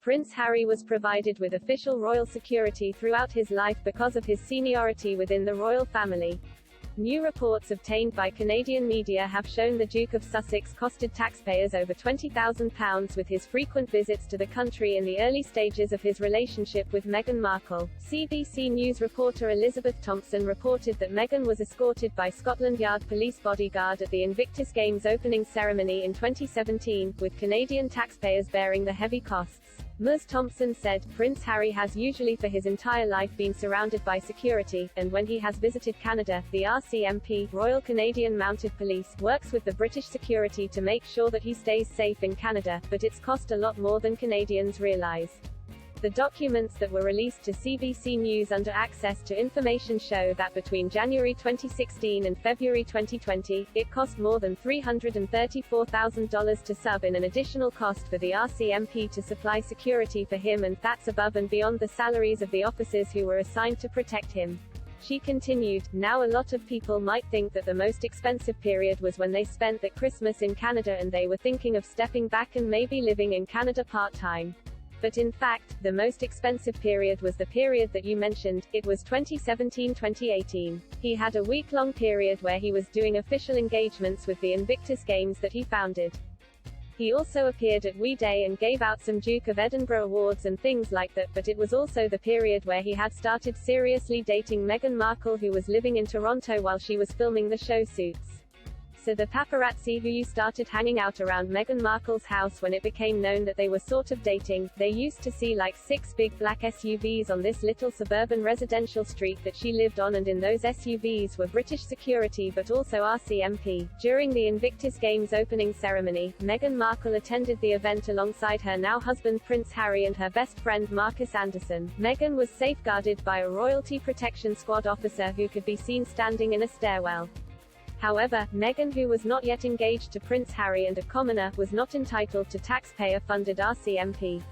Prince Harry was provided with official royal security throughout his life because of his seniority within the royal family. New reports obtained by Canadian media have shown the Duke of Sussex costed taxpayers over £20,000 with his frequent visits to the country in the early stages of his relationship with Meghan Markle. CBC News reporter Elizabeth Thompson reported that Meghan was escorted by Scotland Yard police bodyguard at the Invictus Games opening ceremony in 2017, with Canadian taxpayers bearing the heavy costs. Ms. Thompson said, Prince Harry has usually for his entire life been surrounded by security, and when he has visited Canada, the RCMP, Royal Canadian Mounted Police, works with the British security to make sure that he stays safe in Canada, but it's cost a lot more than Canadians realise. The documents that were released to CBC News under access to information show that between January 2016 and February 2020, it cost more than $334,000 to sub in an additional cost for the RCMP to supply security for him, and that's above and beyond the salaries of the officers who were assigned to protect him. She continued, now a lot of people might think that the most expensive period was when they spent that Christmas in Canada and they were thinking of stepping back and maybe living in Canada part-time. But in fact, the most expensive period was the period that you mentioned. It was 2017-2018. He had a week-long period where he was doing official engagements with the Invictus Games that he founded. He also appeared at We Day and gave out some Duke of Edinburgh awards and things like that, but it was also the period where he had started seriously dating Meghan Markle, who was living in Toronto while she was filming the show Suits. So the paparazzi who started hanging out around Meghan Markle's house when it became known that they were sort of dating, they used to see like 6 big black SUVs on this little suburban residential street that she lived on, and in those SUVs were British security but also RCMP. During the Invictus Games opening ceremony, Meghan Markle attended the event alongside her now husband Prince Harry and her best friend Marcus Anderson. Meghan was safeguarded by a Royalty Protection Squad officer who could be seen standing in a stairwell. However, Meghan, who was not yet engaged to Prince Harry and a commoner, was not entitled to taxpayer-funded RCMP.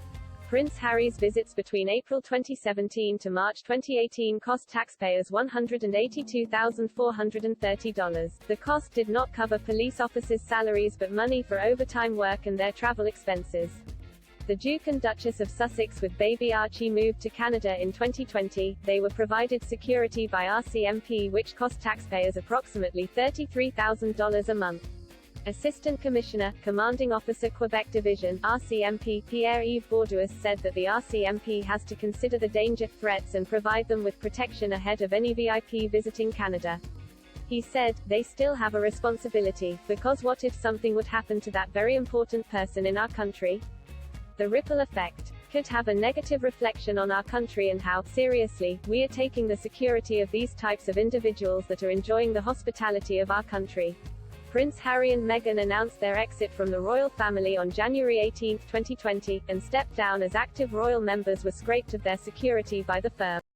Prince Harry's visits between April 2017 to March 2018 cost taxpayers $182,430. The cost did not cover police officers' salaries but money for overtime work and their travel expenses. The Duke and Duchess of Sussex with baby Archie moved to Canada in 2020. They were provided security by RCMP, which cost taxpayers approximately $33,000 a month. Assistant Commissioner, Commanding Officer Quebec Division, RCMP, Pierre-Yves Bourdouas said that the RCMP has to consider the danger, threats and provide them with protection ahead of any VIP visiting Canada. He said, they still have a responsibility, because what if something would happen to that very important person in our country? The ripple effect could have a negative reflection on our country and how seriously we are taking the security of these types of individuals that are enjoying the hospitality of our country. Prince Harry and Meghan announced their exit from the royal family on January 18, 2020, and stepped down as active royal members were scraped of their security by the firm.